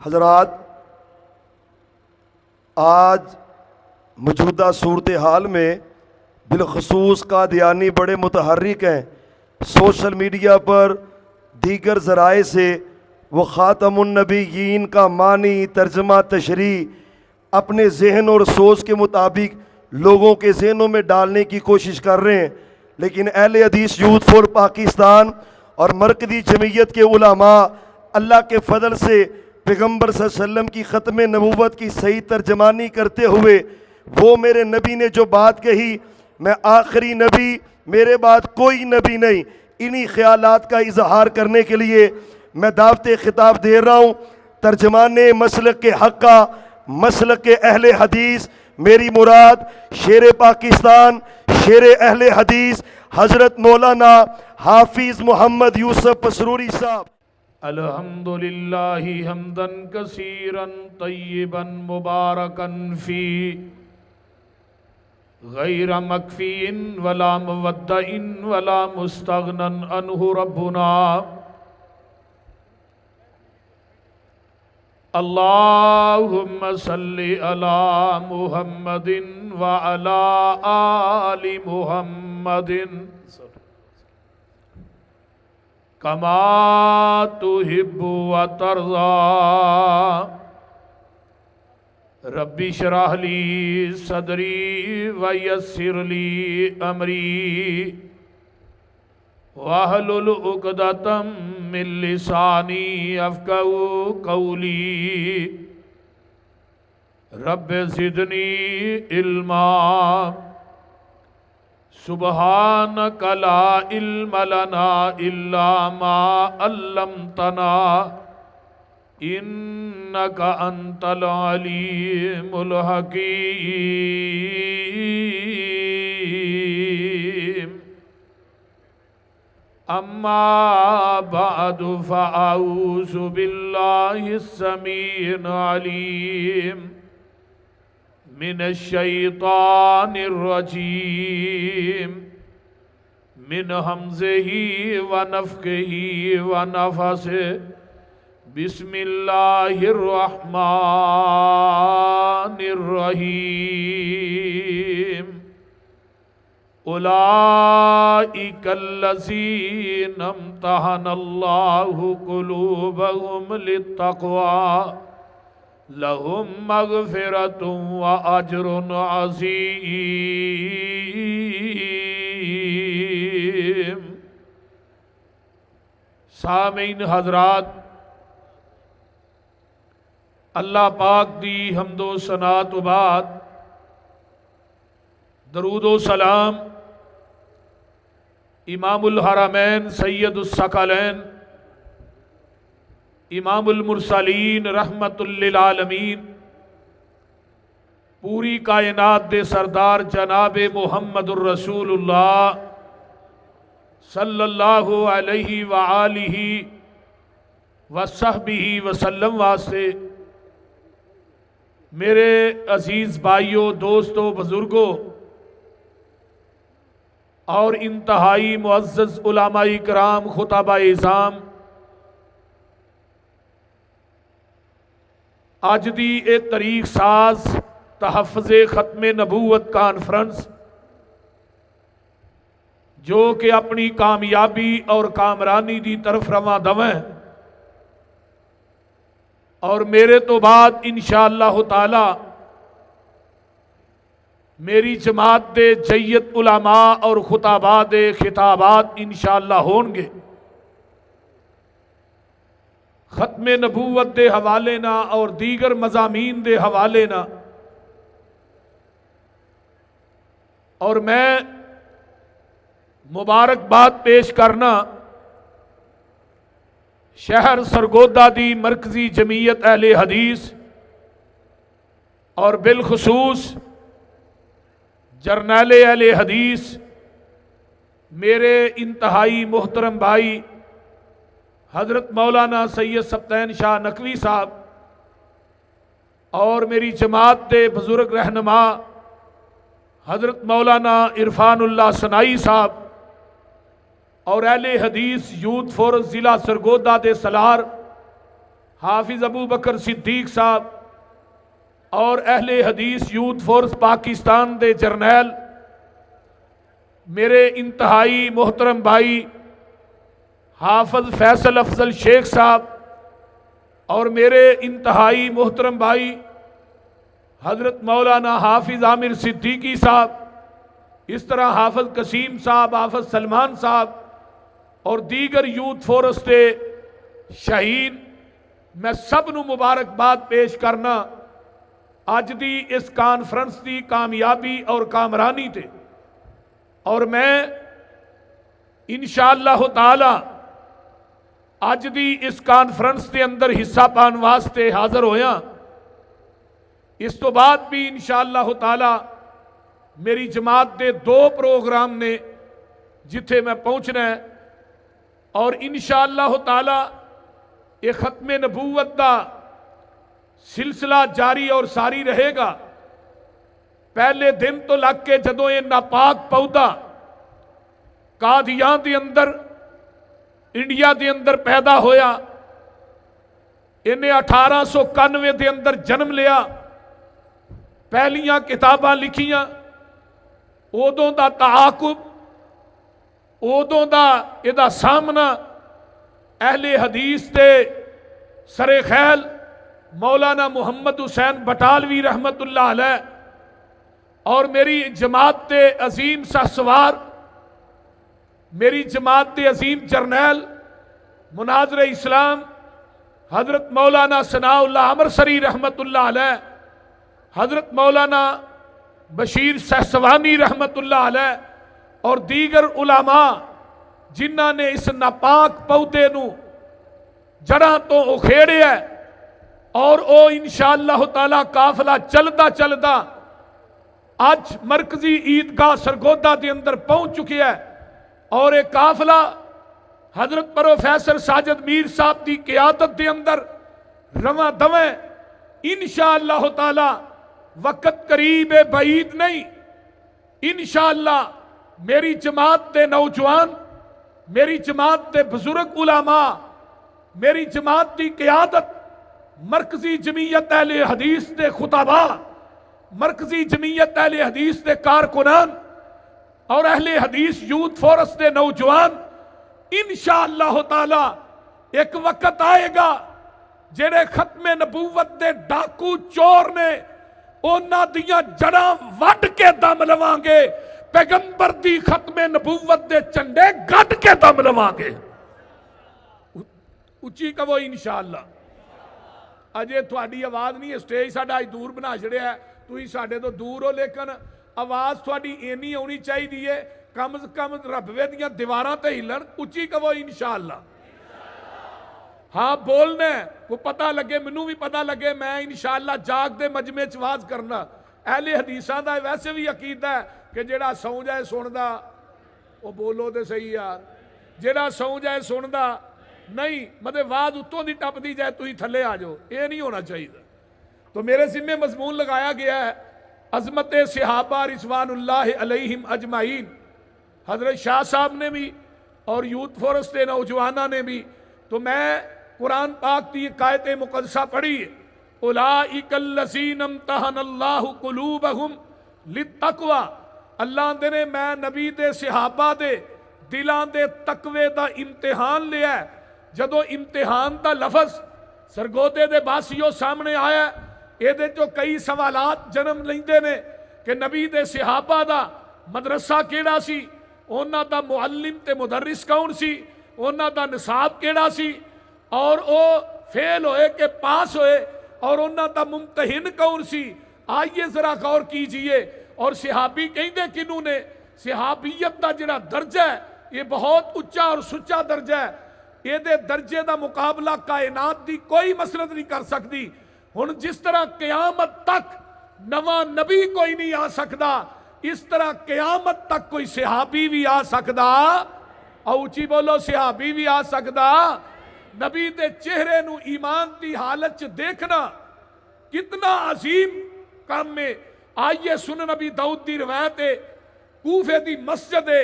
हज़रात, आज मौजूदा सूरत हाल में बिलखसूस कादियानी बड़े मुतहर्रिक हैं। सोशल मीडिया पर दीगर ज़राए से वो ख़ातमुन्नबिय्यीन का मानी तर्जमा तशरी अपने जहन और सोच के मुताबिक लोगों के जहनों में डालने की कोशिश कर रहे हैं, लेकिन अहले हदीस यूथ फॉर पाकिस्तान और मरकज़ी जमीयत के उलमा अल्लाह के फ़ज़ल से पैगम्बर सल्लल्लाहु अलैहि वसल्लम की ख़त्म नबूवत की सही तर्जमानी करते हुए वो मेरे नबी ने जो बात कही, मैं आखिरी नबी, मेरे बाद कोई नबी नहीं, इन्हीं ख़यालात का इजहार करने के लिए मैं दावत खिताब दे रहा हूँ। तर्जमाने मसलक के हक़ का, मसलक के अहले हदीस, मेरी मुराद शेर पाकिस्तान, शेर अहले हदीस हज़रत मौलाना हाफिज़ मोहम्मद यूसुफ पसरूरी साहब। अल्हम्दुलिल्लाहि हम्दन कसीरन तय्यिबन मुबारकन फी गैर मकफ़ीन वला मुवद्दइन वला मुस्तगनन अन्हु रब्बुना। अल्लाहुम्मा सल्लि अला मुहम्मदिन व अला आलि मुहम्मदिन कमा तुहिब्बु व तर्ज़ा। रब्बि शरह ली सदरी व यस्सिर ली अमरी वहलुल उक़दतम मिन लिसानी यफ़क़हू क़ौली। रब्बि ज़िदनी इल्मा सुबहानक ला इल्म लना इल्ला मा अल्लमतना इन्नका अंतल अलीमुल हकीम। अम्मा बअदु फ़अऊज़ु बिल्लाहिस समीइल अलीम मिनश्शैतानिर रजीम मिन हमज़िही व नफ़्ख़िही व नफ़सिही। बिस्मिल्लाहिर रहमानिर रहीम। उलाइकल्लज़ीना इम्तहनल्लाहु क़ुलूबहुम लित्तक़वा लहुम मग़फ़िरतुन व अज्रुन अज़ीम। सामीन हज़रात, अल्लाह पाक दी हम्दो सनात व बाद दरूदो सलाम इमामुल हरमैन सैयदुस सकलैन इमामुल मुरसलीन रहमतुल लिल आलमीन पूरी कायनात दे सरदार जनाब मुहम्मदुर रसूलुल्लाह सल्लल्लाहु अलैहि व आलिहि व सहबिही वसल्लम वास्ते। मेरे अजीज़ भाइयों, दोस्तों, बुज़ुर्गों और इंतहाई मुअज़्ज़ज़ उलमाए किराम, खुताबाए इज़ाम, आज दी ए तरीक साज तहफ़्फ़ुज़े ख़त्मे नबूवत कॉन्फ्रेंस जो कि अपनी कामयाबी और कामरानी दी तरफ रवां दवें और मेरे तो बाद इंशाअल्लाह ताला मेरी जमात दे जय्यत उलमा और खुताबा दे खिताबात इंशाअल्लाह होंगे। ख़त्मे नबूवत दे हवाले ना और दीगर मज़ामीन दे हवाले ना। और मैं मुबारकबाद पेश करना शहर सरगोदा दी मरकजी जमीयत अहले हदीस और बिलखसूस जरनैले अहले हदीस मेरे इंतहाई मोहतरम भाई हज़रत मौलाना सैयद सब्तैन शाह नकवी साहब और मेरी जमात के बुजुर्ग रहनुमा हज़रत मौलाना इरफानुल्लाह सनाई साहब और अहले हदीस यूथ फोरस ज़िला सरगोदा दे सलार हाफिज अबू बकर सिद्दीक साहब और अहले हदीस यूथ फोर्स पाकिस्तान दे जरनैल मेरे इंतहाई मोहतरम भाई हाफिज फैसल अफजल शेख साहब और मेरे इंतहाई मोहतरम भाई हजरत मौलाना हाफिज आमिर सिद्दीकी साहब, इस तरह हाफिज कसीम साहब, हाफिज सलमान साहब और दीगर यूथ फोरस के शहीद, मैं सब नूं मुबारकबाद पेश करना अज दी इस कॉन्फ्रेंस की कामयाबी और कामरानी ते। और मैं इंशाअल्लाह ताला अज दी इस कॉन्फ्रेंस के अंदर हिस्सा पाने वास्ते हाजिर होया। इस तो बाद भी इंशाअल्लाह ताला मेरी जमात के 2 प्रोग्राम ने जिथे मैं पहुंचना है और इंशाअल्लाह ताला ये खत्मे नबूवत का सिलसिला जारी और सारी रहेगा। पहले दिन तो लग के जदों ये नापाक पौधा कादियां दे अंदर इंडिया के अंदर पैदा होया, इन्हें 1891 के अंदर जन्म लिया, पहलियां किताबां लिखियां, उदों का ताकुब, उदों का इहदा सामना अहले हदीस के सरे खैल मौलाना मुहम्मद हुसैन बटालवी रहमतुल्लाह अलैह और मेरी जमात के अजीम शाहसवार, मेरी जमात के अजीम जरनैल मुनाजर इस्लाम हजरत मौलाना सनाउल्लाह अमरसरी रहमतुल्लाह अलैह, हजरत मौलाना बशीर सहसवानी रहमतुल्लाह अलैह और दीगर उलामा जिन्हां ने इस नापाक पौधे नूं जड़ां तो उखेड़िया और ओ इंशाअल्लाह ताला काफिला चलदा चलदा अज मरकजी ईदगाह सरगोदा के अंदर पहुंच चुके है और एक काफिला हजरत प्रोफेसर साजिद मीर साहब की क़ियादत के अंदर रवा दवे इंशाअल्लाह ताला वक़्त करीब है, बईद नहीं। इंशाअल्लाह मेरी जमात के नौजवान, मेरी जमात के बुजुर्ग उलामा, मेरी जमात की क़ियादत, मरकजी जमीयत अहले हदीस के खुताबा, मरकजी जमीयत अहले हदीस के कारकुनान और अहले हदीस यूथ फोरस के नौजवान, इंशाअल्लाह ताला एक वक्त आएगा जेड़े खत्मे नबूवत के डाकू चोर ने उन्हां दियां जड़ां वड के दम लवांगे, पैगंबर दी खत्मे नबूवत के झंडे गढ़ के दम लवांगे। उच्ची कहो इंशाअल्लाह। अजे थोड़ी आवाज़ नहीं, स्टेज साडा अज दूर बना छड़िया, तुसीं साडे तो दूर हो, लेकिन आवाज़ थोड़ी इन्नी आनी चाहिए है कम से कम रबवे दियां दीवारां ते हिलन। उच्ची कहो इंशाअल्लाह। हाँ बोलना को पता लगे, मैनू भी पता लगे, मैं इंशाअल्लाह जाग दे मजमे च वाज करना। अहले हदीसां दा वैसे भी अकीदा है कि जेड़ा सौ जाए सुनदा, वो बोलो तो सही यार, जेड़ा सौ जाए सुनदा नहीं, मतलब वाज उत्तों दी टपदी जाए तुसीं थले आ जाओ, ये नहीं होना चाहिए। तो मेरे जिम्मे मजमून लगाया गया है अजमत सहाबा रिजवानुल्लाह अलैहिम अजमाइन। हजरत शाह साहब ने भी और यूथ फोरस के नौजवानों ने भी। तो मैं कुरान पाक की कायत मुकद्दसा पढ़ी है, उलाइकल्लज़ीन इम्तहनल्लाहु कुलूबहुम लित्तक़वा। अल्लाह दे ने मैं नबी दे सहाबा दे दिलां दे तकवे दा इम्तिहान लिया। जदों इम्तिहान दा लफज सरगोदे दे बासियों सामने आया, ये जो कई सवालात जन्म लेंदे ने कि नबी दे सहाबा दा मदरसा केड़ा सी, उन्हां दा मुअल्लिम ते मुदर्रिस कौन सी, उन्हां दा निसाब केड़ा सी और वो फेल होए के पास होए और उन्हां दा मुमतहिन कौन सी। आइए जरा गौर कीजिए। और सहाबी कहंदे किनू ने, सहाबियत दा जिहड़ा दर्जा है ये बहुत उच्चा और सुच्चा दर्जा है। ये दर्जे का मुकाबला कायनात की कोई मसरत नहीं कर सकती। हुण जिस तरह क़यामत तक नवा नबी कोई नहीं आ सकता, इस तरह क़यामत तक कोई सहाबी भी आ सकता। और उची बोलो, सहाबी भी आ सकता। नबी के चेहरे नू ईमान की हालत च देखना कितना अजीम काम है। आइए सुन नबी दाऊद की रवायत है, कूफे की मस्जिद है,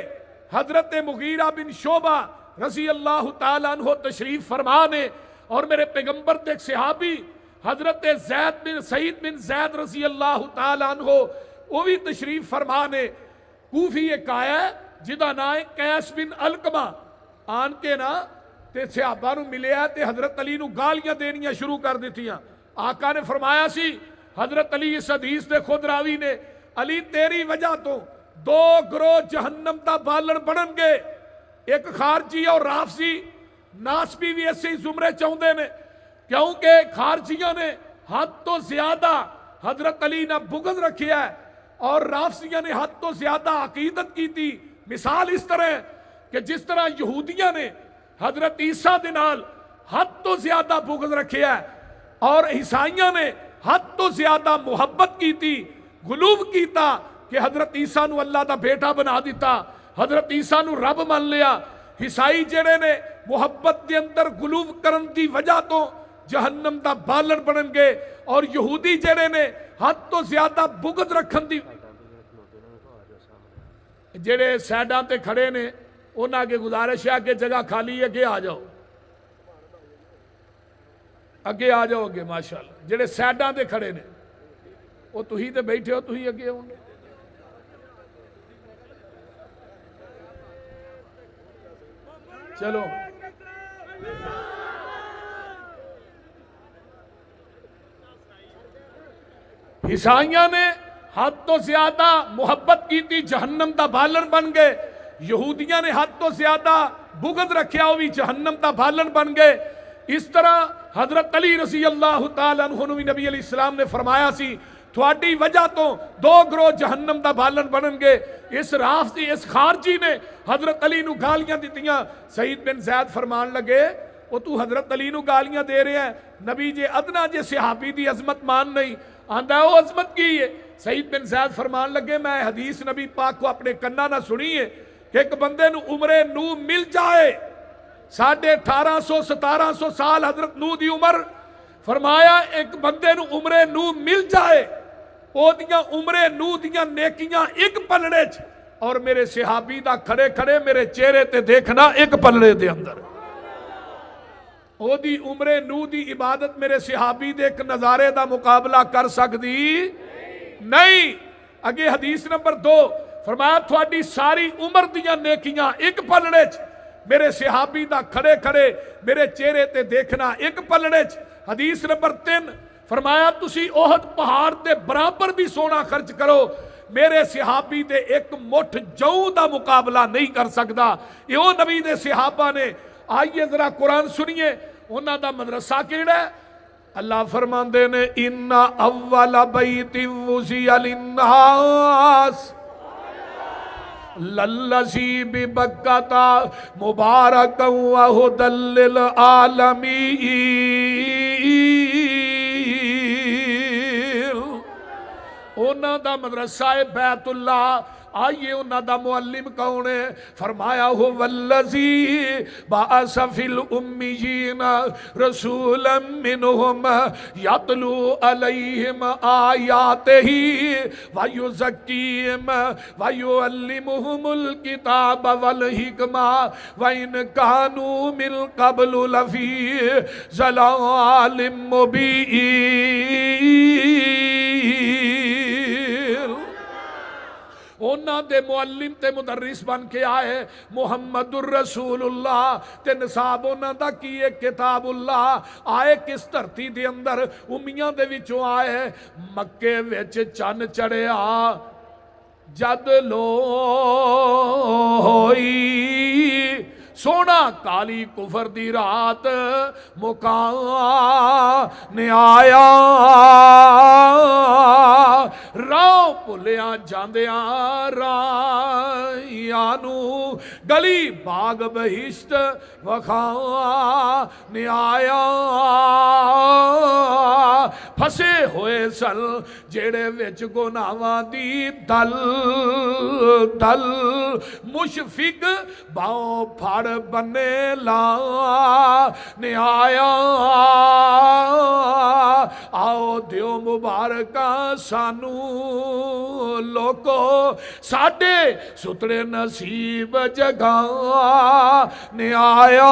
हजरत मुगीरा बिन शोबा रजी अल्लाह तआला अन्हु तशरीफ फरमा ने और मेरे पैगंबर दे सहाबी हजरत जैद बिन सईद बिन जैद रजी अल्लाह तआला अन्हो वो भी तशरीफ फरमा ने। कूफी एक आया जिदा ना है कैस बिन अलकमा, आन के ना ते सहाबा नूं मिलिया ते हजरत अली नूं गालियां देनियां शुरू कर दित्तियां। आका ने फरमाया सी, हजरत अली इस हदीस दे खुद रावी ने, अली तेरी वजह तो दो गिरोह जहन्नम दा बालन बननगे, एक खारजी और राफसी। नासबी भी ऐसे ही जुमरे चाहते ने, क्योंकि खारजियों ने हद तो ज्यादा हजरत अली ना बुगज रखिया है और राफसिया ने हद तो ज्यादा अकीदत की थी। मिसाल इस तरह कि जिस तरह यहूदिया ने हजरत ईसा दे नाल हद तो ज्यादा बुगज रखिया है और ईसाइयों ने हद तो ज्यादा मुहब्बत की थी, गुलूब कीता कि हजरत ईसा नू अल्लाह दा बेटा बना दिता, हजरत ईसा नू रब मान लिया। ईसाई जेड़े ने मुहब्बत के अंदर गुलूब करन दी वजह तो जहन्नम दा बालन बननगे और यहूदी जेड़े ने हद तो ज्यादा बुगद रखन दी। जेड़े साइडां ते खड़े ने उन्हां अगे गुजारिश है कि जगह खाली है, अगे आ जाओ, अगे आ जाओ अगे। माशाअल्लाह जेड़े साइडां ते खड़े ने वो तुही ते बैठे हो, तुही अगे आओ। चलो ईसाइयां ने हद तो ज्यादा मुहब्बत की थी, जहन्नम दा बालन बन गए। यहूदियां ने हद तो ज्यादा बुगद रखिया, वो भी जहन्नम दा बालन बन गए। इस तरह हजरत अली रजी अल्लाह तआला अन्हु नूं भी नबी अलैहि सलाम ने फरमाया सी, थोड़ी वजह तो दो गिरोह जहन्नम दा बालन बननगे। इस राफसी इस खारजी ने हजरत अली नूं गालियां दित्तियां। सईद बिन जैद फरमान लगे, वो तू हजरत अली नूं गालियां दे रहे हैं, नबी जे अदना जे सहाबी दी अजमत मान नहीं आंदा, वो अजमत की है। सईद बिन जैद फरमान लगे, मैं हदीस नबी पाक को अपने कन्ना ना सुनी है कि एक बंदे नूं उम्रे नूह मिल जाए, 1850 1700 साल हजरत नूह दी उम्र, फरमाया एक बंदे नूं उम्रे नूह मिल जाए, ओदियां उम्रे नूह दियां नेकियां एक पलड़े च और मेरे सहाबी दा खड़े खड़े मेरे चेहरे ते देखना एक पलड़े दे अंदर। ओदी उम्रे नूह दी इबादत मेरे सहाबी दे एक नजारे दा मुकाबला कर सकदी नहीं। अगे हदीस नंबर 2 फरमाया, थोड़ी सारी उम्र दियां नेकियां एक पलड़े च, मेरे सहाबी दा खड़े खड़े मेरे चेहरे ते देखना एक पलड़े च। हदीस नंबर 3 फरमाया, तुसी ओहद पहाड़ के बराबर भी सोना खर्च करो, मेरे सहाबी दे एक मुठ जऊ का मुकाबला नहीं कर सकता। यो नबी दे सहाबा ने। आइए जरा कुरान सुनिए, उन्हां दा मदरसा केड़ा है। अल्लाह फरमांदे ने, इन्ना अव्वल बैति वुज़िया लिन्नास लल्लज़ी बिबक्कता मुबारकन व हुदल लिल आलमीन। उन्हां दा मदरसा है बैतुल्लाह। आइए उन्हां दा मुअल्लिम कौन है? फरमाया, हो वल्लज़ी बाअस फिल उम्मियीन रसूलन मिनहुम यतलू अलैहिम आयातिही व युज़क्कीहिम व युअल्लिमुहुमुल किताब वल हिकमा व इन कानू मिन क़ब्लु लफ़ी ज़लालिम मुबीन। उन्हां दे मुअल्लिम ते मुदर्रिस बन के आए मुहम्मदुर रसूलुल्लाह ते निसाब उन्हां दा की है किताबुल्लाह। आए किस धरती दे अंदर? उम्मियां दे विचों आए। मक्के विच चन्न चढ़िया जद लो होई, सोना काली कुफर दी रात मुकान आया। राह भुलिया जांदिया राहियां नू गली बाग बहिश्त वखान आया। फसे होए सन जेड़े विच गुनाहां दी दल दल, मुशफिक बाओ फड़ बने ला ने आया। आओ दियो मुबारकां सानू लोको साडे सुतरे नसीब जगा ने आया।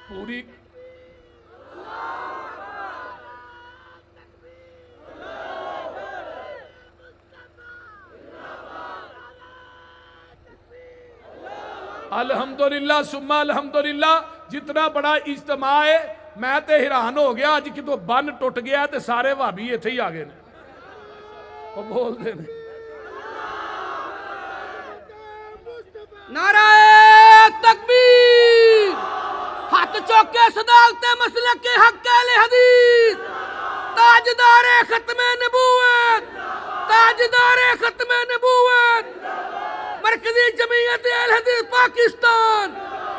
पूरी अल्हम्दुलिल्लाह सुम्मा अल्हम्दुलिल्लाह। जितना बड़ा इज्तिमा है, मैं तो हैरान हो गया। अज कितों बन टुट गया तो सारे भाभी इत्थे ही आ गए ने। वो बोलते ने नाराए तकबीर, हाथ चौके सदाकते मसलक के हक अहले हदीस, ताजदारे खत्मे नबूवत, ताजदारे खत्मे नबूवत, मरकजी जमीयत अहले हदीस पाकिस्तान,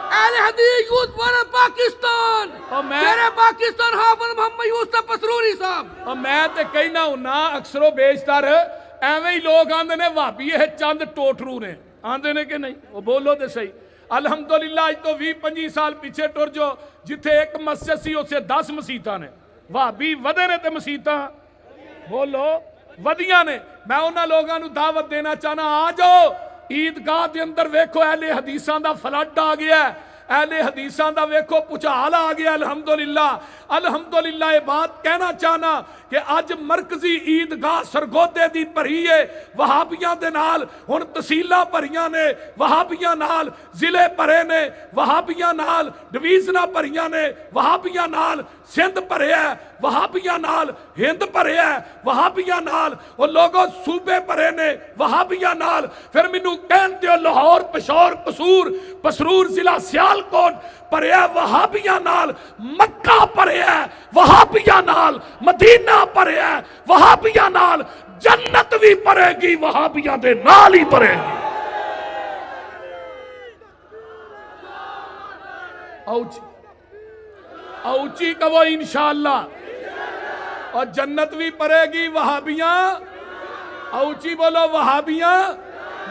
अहले हदीस यूथ फोरम पाकिस्तान, मेरे पाकिस्तान हाफिज मोहम्मद यूसुफ पसरूरी साहब। और मैं तो कहना हुन्ना अक्सरों बेशतर एवं ही लोग आंदे ने भाभी ये चंद टोटरू ने, आंदे ने कि नहीं? वो बोलो तो सही। अल्हम्दुलिल्लाह अज तो 20-25 साल पीछे टुर जो, जिथे एक मस्जिद सी उसे 10 मसीतां ने। भाभी वधे ने ते मसीतां बोलो वधिया ने। मैं उन्हां लोगां नूं दावत देना चाहना, आ जाओ ईदगाह के अंदर। वेखो अहले हदीसां दा फ्लड आ गया, अहले हदीसां दा वेखो भुचाल आ गया। अल्हम्दुलिल्लाह अल्हम्दुलिल्लाह। ये बात कहना चाहना कि अज मरकजी ईदगाह सरगोदे दी भरी है वहाबियां दे नाल। हुण तहसीलां भरियां ने वहाबियां नाल, जिले भरे ने वहाबियां नाल, डिवीजनां भरियां ने वहाबियां नाल, सिंध भरिया वहाबियां नाल, हिंद भरिया वहाबियां नाल, और लोगों सूबे भरे ने वहाबियां नाल। फिर मैनू कहन दिओ लाहौर, पिशौर, कसूर, पसरूर जिला सियालकोट भरिया वहाबियां नाल, मक्का भरिया वहाबियां नाल, मदीना भरिया वहाबियां नाल, जन्नत भी भरेगी वहाबियां दे नाल ही भरेगी। औची कहो इंशाअल्लाह। और जन्नत भी भरेगी वहाबियां, औची बोलो वहाबियां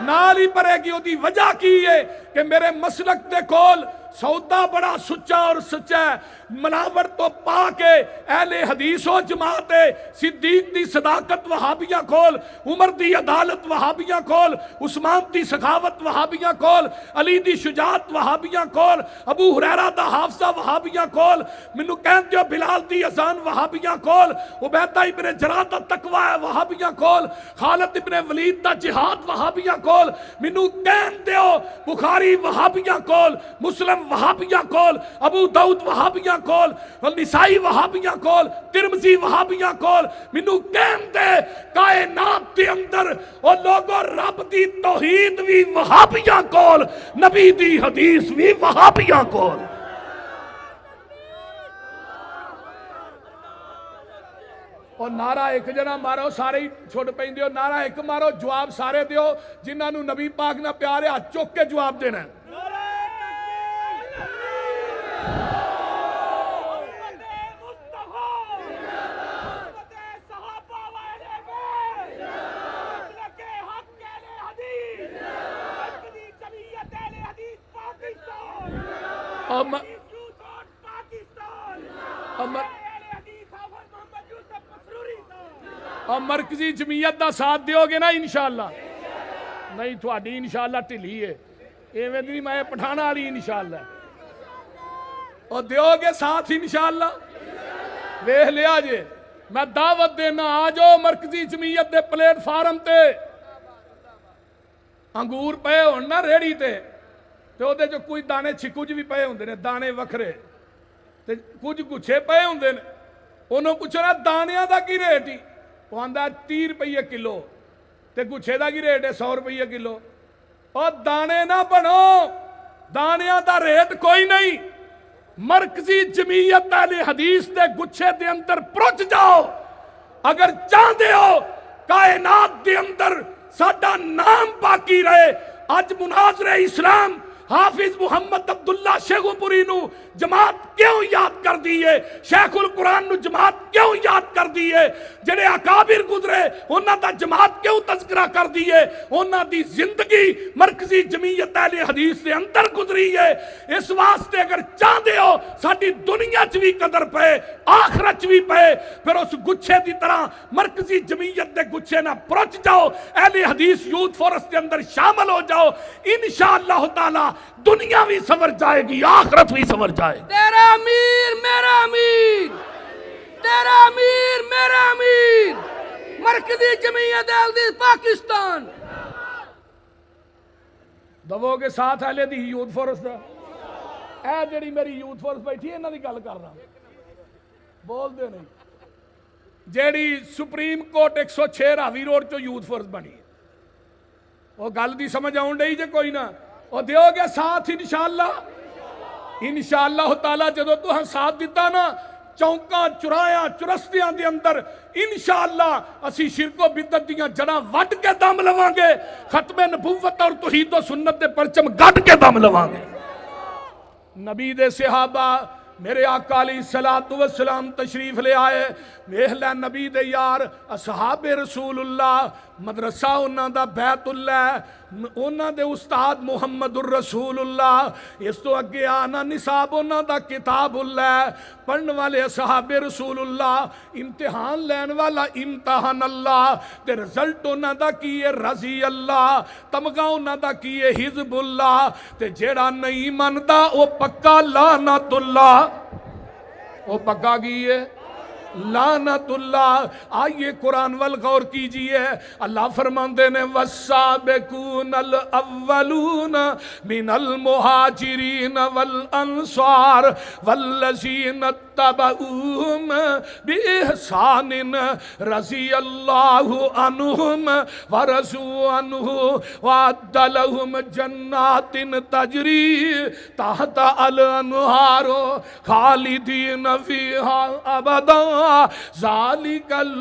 नाल ही भरेगी। ओदी वजह की है कि मेरे मसलक दे कोल सौदा बड़ा सुच्चा और सच्चा है। मनावर तो पाके अहले हदीसो जमात सिद्दीक दी सदाकत वहाबियां कोल, उमर दी अदालत वहाबियां कोल, उस्मान दी सखावत वहाबियां कोल, अली दी शुजात वहाबियां कोल, अबू हुरैरा दा हाफसा वहाबियां कोल, मैनू कहंदे हो बिलाल दी अजान वहाबियां कोल, उबैदा इब्ने जराह दा तकवा है वहाबियां कोल, खालिद इब्ने वलीद दा जिहाद वहाबियां कोल, मैनू कहंदे हो बुखारी वहाबियां कोल, मुस्लिम वहाबियां कोल, अबू दाऊद वहाबियां कोल, निसाई वहाबियां कोल, तिरमिजी वहाबियां कोल। मैनू कहंदे कायनात दे अंदर और लोगों रब दी तौहीद भी वहाबियां कोल, नबी दी हदीस भी वहाबियां कोल। और नारा एक जना मारो सारे ही छुट पैंदे हो। नारा एक मारो, जवाब सारे दियो। जिन्होंने नबी पाक ना प्यार है हाथ चुक के जवाब देना है। और मरकजी जमीयत का साथ दोगे ना इंशाअल्लाह? नहीं थोड़ी इंशाअल्लाह ढिली है, एवं नहीं मैं पठाना वाली इंशाअल्लाह। और दोगे साथ इंशाअल्लाह? वेख लिया जे, मैं दावत देना आ जाओ मरकजी जमीयत के प्लेटफार्म ते। अंगूर पे हो ना रेहड़ी ते, तो उहदे च कुछ दाने छिकुज भी पे होंदे ने, दाने वखरे ते कुछ गुच्छे पे होंदे ने। उन्होंने पुछो ना दानिया का की रेट ही, वो आंदा 30 रुपये किलो, ते गुच्छे का की रेट है 100 रुपये किलो। और दाने ना बनो, दानिया का रेट कोई नहीं। मरकजी जमीयत अहले हदीस के गुच्छे के अंदर परुच जाओ। अगर चाहते हो कायनात के अंदर साडा नाम बाकी रहे। अज मुनाजरे इस्लाम हाफिज मुहम्मद अब्दुल्ला शेखुपुरी नू जमात क्यों याद कर दी है, शेखुल कुरान नू जमात क्यों याद कर दी है, जेडे अकाबिर गुजरे उन्हां दा जमात क्यों तज़किरा कर दी है, उन्हां दी जिंदगी मरकजी जमीयत अहले हदीस दे अंदर गुजरी है। इस वास्ते अगर चाहते हो साडी दुनिया च भी कदर पे आखिरत च भी पे, फिर उस गुच्छे की तरह मरकजी जमीयत के गुच्छे ना पहुंच जाओ, अहले हदीस यूथ फोरस के अंदर शामिल हो जाओ। इंशाअल्लाह ताला दुनिया भी संवर जाएगी, आखिरत भी संवर जाएगी। तेरा अमीर मेरा अमीर, तेरा अमीर मेरा अमीर, मरकजी जमीयत अहले पाकिस्तान। दवोगे साथ अहले दी यूथ फोरस दा। ए जेड़ी मेरी यूथ फोरस बैठी है इन्हां दी गल कर रहा, बोलते नहीं। जेड़ी सुप्रीम कोर्ट 106 रावी रोड चो यूथ फोरस बनी है, वो गल दी समझ आउण डई जे कोई ना, वो दिओगे साथ इंशाअल्लाह। इंशाअल्लाह ताला जदों तुहां साथ दिता ना, चौंका चुराया चुरस्तियां दे अंदर इंशाअल्लाह असी शिरको बिदत दियां जड़ां वड के दम लवांगे, खत्मे नबुव्वत और तौहीद व सुन्नत दे परचम गढ़ के दम लवांगे। नबी दे सहाबा मेरे आका अलैहिस्सलातु वस्सलाम तशरीफ ले आए, वेख लै नबी दे यार असहाबे रसूलुल्लाह, मदरसा उन्हां दा बैतुल्लाह, उन्हां दे उस्ताद मुहम्मदुर रसूलुल्लाह, इस तो अगे आना निसाब उन्हां दा किताबुल्लाह, पढ़ने वाले असहाबे रसूलुल्लाह, इम्तिहान लैन वाला इम्तिहान अल्लाह, ते रिजल्ट उन्हां दा की है रजी अल्लाह, तमगा उन्हां दा की है हिजबुल्लाह, ते जेड़ा नहीं मनदा ओ पक्का लानतुल्लाह, ओ पक्का की है लानतुल्लाह। आइए कुरान वल गौर कीजिए, अल्लाह फरमाते ने वस्साबिकूनल अव्वलून मिनल मुहाजिरीन वल अंसार वल्लज़ीना तबऊहुम बिइहसानिन रज़ियल्लाहु अन्हुम व रज़ू अन्हु वअद्द लहुम जन्नातिन तजरी तहता अल अन्हार खालिदीन फीहा अबदा ज़ालिकल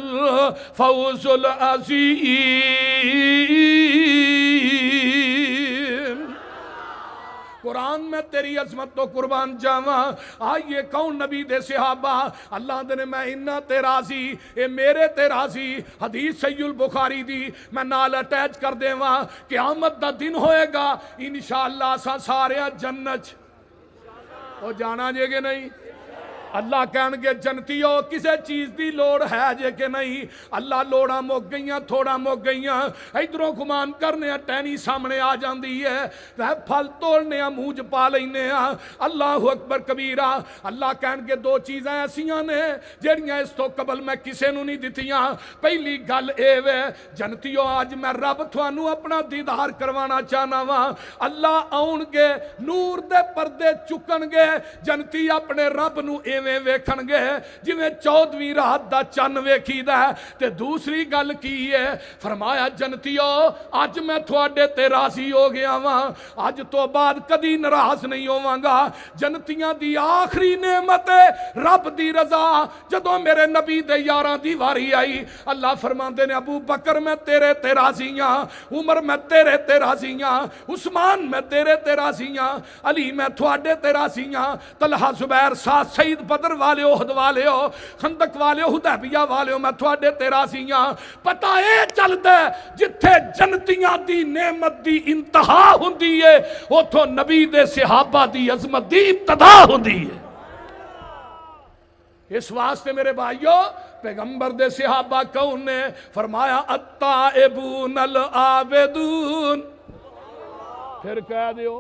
फौजुल अज़ीम। कुरान में तेरी अजमत तो कुर्बान जावा। आइए कौन नबी दे सहाबा अल्लाह दे मैं इन्ना ते राजी, ए मेरे ते राजी। हदीस सहीहुल बुखारी दी मैं नाल अटैच कर देवा, क़यामत दा दिन होएगा इंशाअल्लाह सा सारे जन्नत ओ जाना जे कि नहीं। अल्लाह कहणगे जनतियो किसी चीज़ की लोड़ है जे कि नहीं। अल्लाह लोड़ा मुक गई थोड़ा मुक गई, इधरों गुमान करने टहनी सामने आ जाती है, वह फल तोड़ने मूँह च पा लेने। अल्लाह अकबर कबीरा। अल्लाह कहणगे दो चीज़ां ऐसियां ने जेड़ियां इस तो कबल मैं किसी नूं नहीं दित्तियां। पहली गल ए वे जनतियो अज मैं रब तुहानूं अपना दीदार करवाना चाहना वा। अल्लाह आउणगे नूर दे पर्दे चुकणगे, जनती अपने रब नूं वेखणगे जिवें 14वीं रात दा चन्न वेखीदा। ते दूसरी गल की है, फरमाया जनतियो अज मैं तुहाडे ते राजी हो गया वां, अज तो बाद कदी नाराज नहीं होवांगा। जनतियां दी आखिरी नेमत रब दी रजा। जदों मेरे नबी दे यारां दी वारी आई, अल्लाह फरमांदे ने अबू बकर मैं तेरे ते राजी हां, उमर मैं तेरे ते राजी हां, उस्मान मैं तेरे ते राजी हां, अली मैं तुहाडे ते राजी हां, तलहा जुबैर साथ सईद बदर वाले ओहद वाले हो, खंदक वाले हो, हुदैबिया वाले हो, मैं तुहाडे ते राजी हां। पता ए चलदा जिथे जनतियां दी नेमत दी इंतहा हुंदी है, उथों नबी दे सहाबा दी अजमत दी इब्तदा हुंदी है। इस वास्ते मेरे भाइयों पैगंबर दे सहाबा कौन ने? फरमाया अत्ताइबूनल आबिदून, फिर कह दियो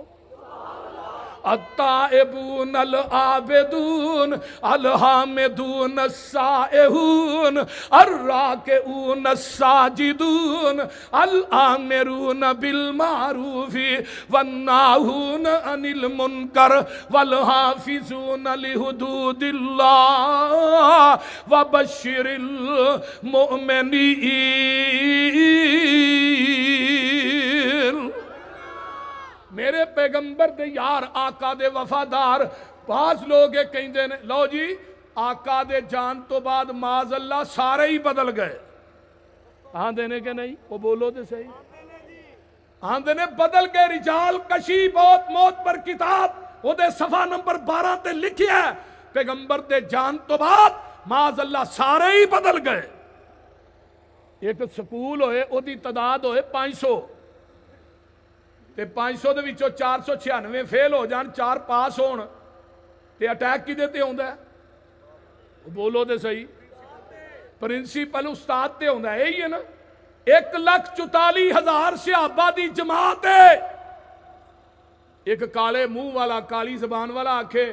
अत्ताइबूनल आबिदून अल हामिदून अस्साइहून अर्राकिऊन अस्साजिदून अल आमिरून बिल मारूफी वन्नाहून अनिल मुनकर वल हाफिजून लिहुदूदिल्लाह व बश्शिरिल मुमिनीन। मेरे पैगंबर दे यार आका दे वफादार पांच लोग कहते ने लो जी आका दे जान तो बाद माज अल्लाह सारे ही बदल गए। आंदे ने कि नहीं? वो बोलो तो सही। आंदे ने बदल के रिजाल कशी बहुत मौत पर किताब ओदे सफा नंबर 12 ते लिखिया है पैगंबर दे जान तो बाद माज़अल्लाह सारे ही बदल गए। एक स्कूल होए ओदी तादाद होए 500 ते 500 दे विचों 496 फेल हो जान 4 पास होण ते अटैक किदे ते आउंदा है? बोलो ते सही। प्रिंसीपल उस्ताद ते आउंदा है, यही है ना। 1,44,000 सहाबा दी जमात है। एक काले मुंह वाला काली जबान वाला आखे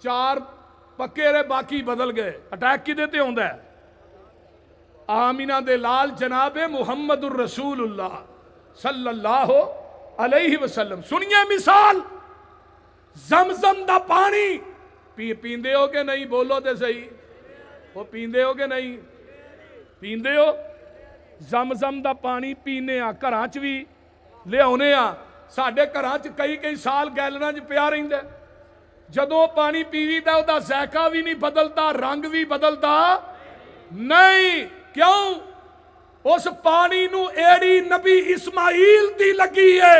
4 पक्के रे बाकी बदल गए। अटैक किदे ते आउंदा है? आमीना दे लाल जनाबे मुहम्मदुर रसूलुल्लाह सल्लल्लाहु अलैहि वसल्लम। सुनिए मिसाल, जमजम दा पानी पींदे हो कि नहीं? बोलो ते सही। वो पींदे हो कि नहीं? पींदे हो? जमजम दा पानी पीने आ, घरां च भी लियाउने आ। साडे घरां च कई साल गैलनां च पिया रहिंदा। जदों पानी पीवीदा उहदा जायका भी नहीं बदलता, रंग भी बदलता नहीं। क्यों? उस पानी नू एड़ी नबी इस्माइल दी लगी है।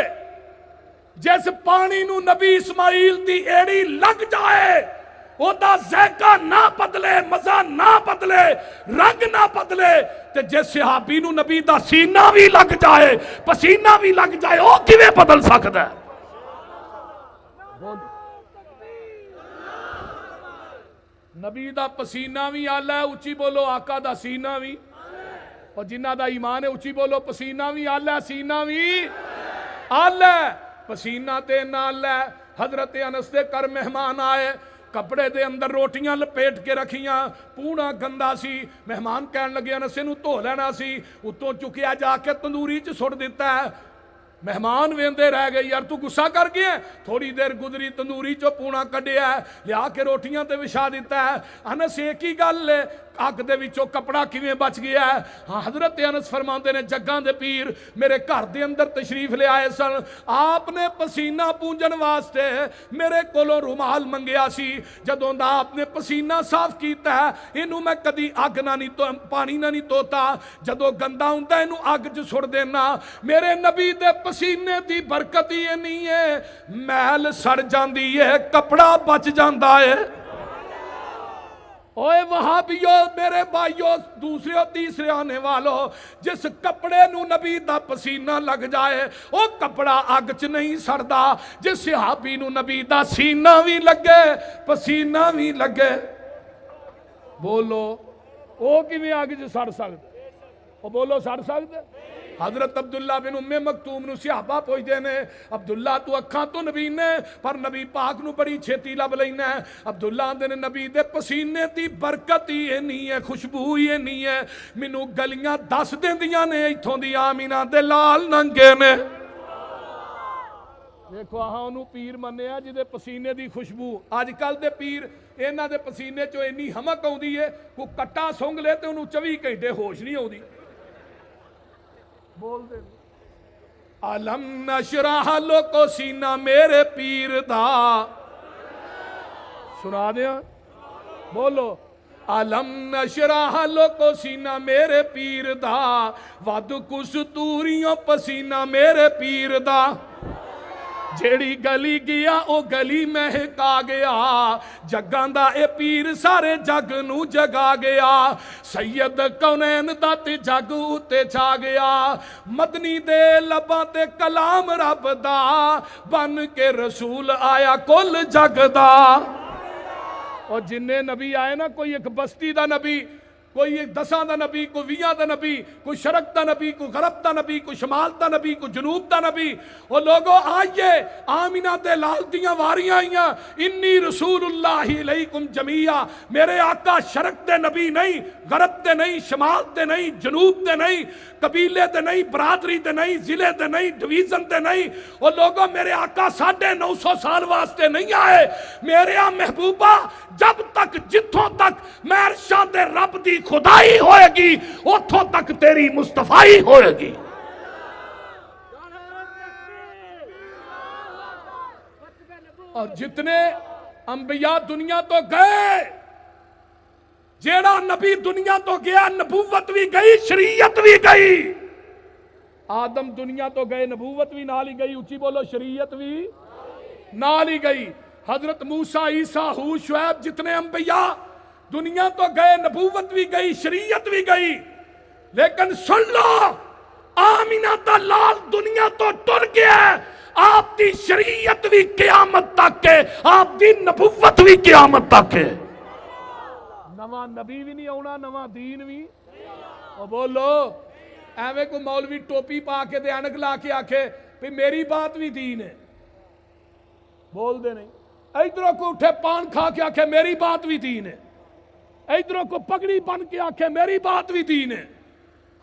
जिस पानी नू नबी इस्माइल दी एड़ी लग जाए ओदा जायका ना बदले, मजा ना बदले, रंग ना बदले, ते जिस सहाबी नू नबी दा सीना भी लग जाए, पसीना भी लग जाए, ओ किवें बदल सकदा है? नबी दा पसीना भी आला है, उची बोलो। आका दा सीना भी, और जिन्ना दा ईमान है उची बोलो। पसीना भी आला है, सीना भी आला है। पसीना ते नाला है। हजरत अनस दे घर मेहमान आए, कपड़े दे अंदर रोटियां लपेट के रखियां, पूना गंदा सी। मेहमान कहन लगे अनस नूं धो लेना सी, उतों चुकिया जाके तंदूरी च सुट दिता है। मेहमान वेंदे रह गए, यार तू गुस्सा कर गया? थोड़ी देर गुजरी, तंदूरी चो पूना कढ़िया, लिया के रोटियां ते विछा दिता है। अनस एक ही गल है, अग दे विचों कपड़ा किवें बच गया है? हाँ, हजरत अनस फरमाते ने जग्गां दे पीर मेरे घर दे अंदर तशरीफ ले आए सन। आपने पसीना पूंजन वास्ते मेरे कोलों रुमाल मंगया सी। जदों दा आपने पसीना साफ कीता है, इनू मैं कदी अग ना नहीं तो पानी ना नहीं धोता। जदों गंदा हुंदा इनू अग च सुट देना। मेरे नबी दे पसीने दी बरकत ही नहीं है, मैल सड़ जाती है, कपड़ा बच जाता है। ओए वहाबियो, मेरे भाइयों, दूसरे तीसरे आने वालों, जिस कपड़े नू नबी दा पसीना लग जाए वो कपड़ा अग च नहीं सड़दा। जिस सहाबी नू नबी दा सीना भी लगे, पसीना भी लगे, बोलो वो किवें अग च सड़ सकदा? वो बोलो सड़ सकदा? हजरत अब्दुल्ला बिन उम्मे मकतूम नू सहाबा पुछदे ने, अब्दुल्ला तू अखां तो नबी ने पर नबी पाक नू बड़ी छेती लब लैना है। अब्दुल्ला आंदे ने नबी दे पसीने दी बरकत ही इन्नी है, खुशबू ही इन्नी है, मैनू गलियां दस देंदियां ने इत्थों दी आमीना दे लाल नंगे ने। देखो अहां ओनू पीर मन्निया जिहदे पसीने दी खुशबू। अजकल दे पीर इन्हां दे पसीने चों इन्नी हमक आउंदी है, कोई कट्टा सुंघ ले ते ओनू 24 घंटे होश नहीं आउंदी। बोल दे अलम नशराह लोको सीना मेरे पीर दा, सुना दे। बोलो अलम नशराह लोको सीना मेरे पीर दा, वद कुछ तूरियों पसीना मेरे पीर दा। जेड़ी गली गया ओ गली महका गया, जगां दा ए पीर सारे जग नू जगा गया। सैयद कौनैन दा ते जग उत्ते छा गया, मदनी दे लबां ते कलाम रब दा, बन के रसूल आया कुल जग दा। और जिन्ने नबी आए ना, कोई एक बस्ती दा नबी, कोई एक 10 दा नबी, कोई 20 दा नबी, कोई शरक दा नबी, कोई गरब दा नबी, कोई शमाल दा नबी, कोई जनूब दा नबी। और लोगों आइए, आमीना दे लाल दियां वारियां आईयां, इन्नी रसूलुल्लाहि अलैकुम जमीया। मेरे आका शरक दे नबी नहीं, गरब दे नहीं, शमाल दे नहीं, जनूब दे नहीं, कबीले दे नहीं, बरादरी दे नहीं, जिले दे नहीं, डिवीजन दे नहीं। और लोगों मेरे आका 950 साल वास्ते नहीं आए। मेरे महबूबा जब तक जिथों तक मैं अर्शां दे रब दी खुदाई होएगी, उथों तक तेरी मुस्तफाई होएगी। और जितने अंबिया दुनिया तो गए, जेड़ा नबी दुनिया तो गया, नबूवत भी गई, शरीयत भी गई। आदम दुनिया तो गए, नबूवत भी नाल ही गई, उची बोलो शरीयत भी नाल ही गई। हजरत मूसा, ईसा, हूद, शुएब जितने अंबिया दुनिया तो गए, नबूवत भी गई, शरीयत भी गई, लेकिन सुन लो आमीना दा लाल दुनिया तो टुर गया। आपकी शरीयत भी क़यामत तक है, आपकी नबूवत भी क़यामत तक है। नवा नबी भी नहीं आना, नवा दीन भी। और बोलो एवं को मौलवी टोपी पा के ते अणक ला के आखे भी मेरी बात भी दीन है, बोल दे नहीं। इधरों को उठे पान खा के आखे मेरी बात भी दीन है, इधरों को पगड़ी बन के आखे मेरी बात भी दीन है।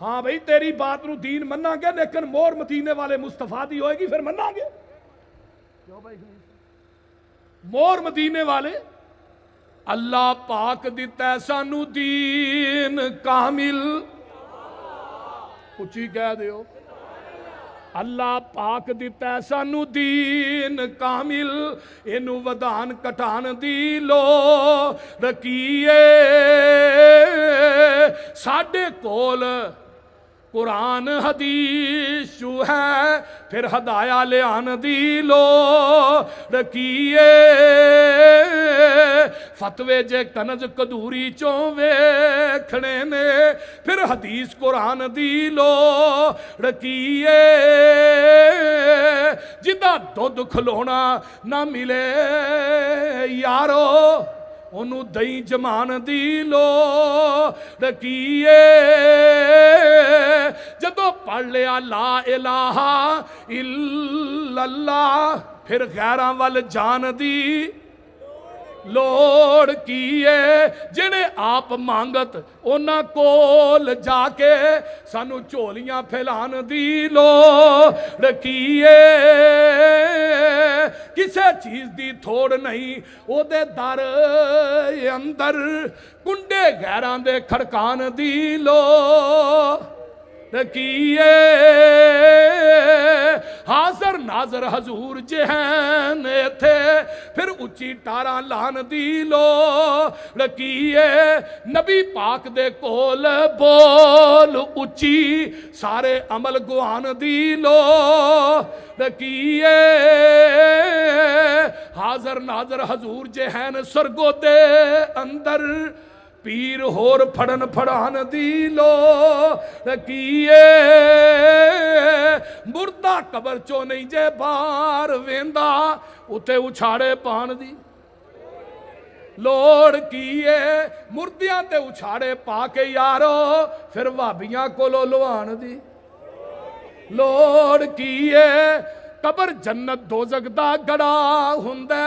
हाँ भाई तेरी बात नु दीन मनांगे, लेकिन मोर मदीने वाले मुस्तफा दी होएगी फिर मनांगे क्यों भाई? मोर मदीने वाले अल्लाह पाक दिता है सानू दीन कामिल, उची कह दियो अल्लाह पाक दिता है सानू दीन कामिल, इनू वधान कटान दी लोड़ कीए। साडे कोल कुरान हदीस है, फिर हदाया लियान दी लोड़ कीए। फतवे जे कनज कदूरी चों वेखने ने, फिर हदीस कुरान दी लोड़ कीए। जिदा दुध खलोना ना मिले यारो, ओनू दही जमान दी लोड़ कीए। जदों पढ़ लिया ला इलाहा इल्लल्लाह, फिर गैरां वल जान दी लोड़ कीए। जिहड़े आप मांगत उन्हां कोल जाके सानू झोलियां फैलान दी लोड़ कीए। किसे चीज दी थोड़ नहीं ओदे दर अंदर, कुंडे गैरां दे खड़कान दी लोड़ कीए। हाजर नाजर हजूर जहन थे, फिर उची टारा लान दी लोड़ कीए। नबी पाक दे कोल बोल उची, सारे अमल गुआन दी लोड़ कीए। हाजर नाजर हजूर जहन सरगो दे अंदर, पीर होर फड़न फड़ान दी लोड़ कीए। मुर्दा कबर चो नहीं जे बाहर वेंदा, उते उछाड़े पान दी लोड़ कीए। मुर्दियां ते उछाड़े पा के यारो, फिर भाबियां कोलों लुहान दी लोड़ कीए। कबर जन्नत दोजख दा गड़ा हुंदा,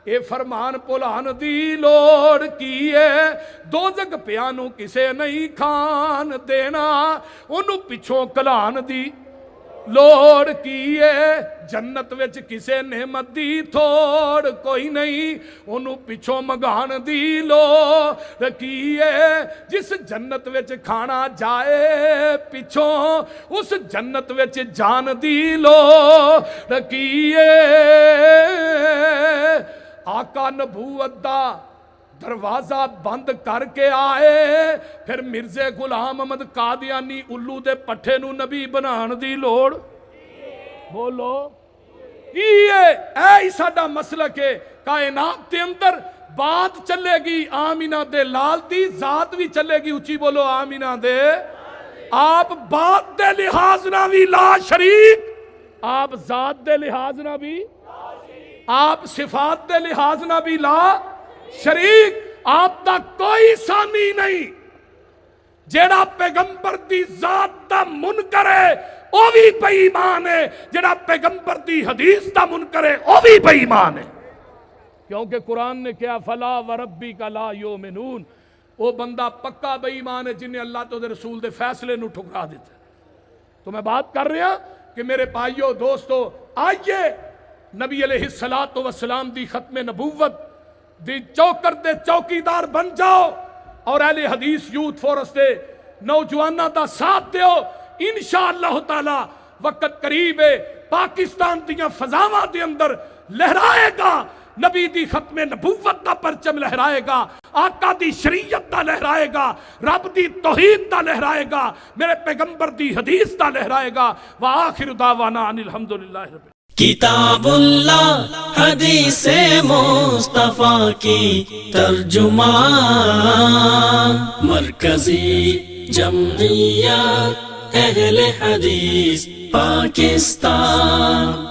ये फरमान भुलान दी लोड़ कीए। दोजख पिया नू किसे नहीं खान देना, ओनू पिछों कलान दी लोड़ कीए। जन्नत विच किसे नेमत दी थोड़ कोई नहीं, ओनू पिछों मंगान दी लोड़ कीए। जिस जन्नत विच खाना जाए पिछों, उस जन्नत विच जान दी लोड़ कीए। आका नबूवत दा दरवाजा बंद करके आए, फिर मिर्जे गुलाम अहमद कादियानी उल्लू दे पट्ठे नू नबी बनान दी लोड़। बोलो की है साडा मसलक है। कायनात के अंदर बात चलेगी आमीना दे लाल दी, जात भी चलेगी उची बोलो आमीना दे। आप बात दे लिहाज ना भी ला शरीक, आप जात दे लिहाज ना भी, आप सिफात दे लिहाज ना भी ला शरीक। आप दा कोई सानी नहीं। जेड़ा पैगंबर दी जात दा मुनकर है ओ भी बेईमान है, जेड़ा पैगंबर दी हदीस दा मुनकर है ओ भी बेईमान है। क्योंकि कुरान ने क्या फला व रब्बी का ला योमिनून, वो बंदा पक्का बेईमान है जिन्हें अल्लाह तो रसूल दे फैसले नू ठुकरा दिता। तो मैं बात कर रहा कि मेरे भाइयों दोस्तों, आइए नबी अलैहिस्सलातु वस्सलाम दी खत्मे नबूवत दी चौकर दे चौकीदार बन जाओ, और अहले हदीस यूथ फोरस दे नौजवानों का साथ दो। इंशाअल्लाह ताला वक्त करीब है, पाकिस्तान दियां फजावां दे अंदर लहराएगा नबी दी खत्मे नबूवत दा परचम लहराएगा, आका दी शरीयत दा लहराएगा, रब दी तौहीद दा लहराएगा, मेरे पैगंबर दी हदीस दा लहराएगा। व आखिर दावाना अनिल हम्दुलिल्लाह रब्बिल किताबुल्लाह हदीसे मुस्तफा की तर्जुमा, मरकजी जमइयत अहले हदीस पाकिस्तान।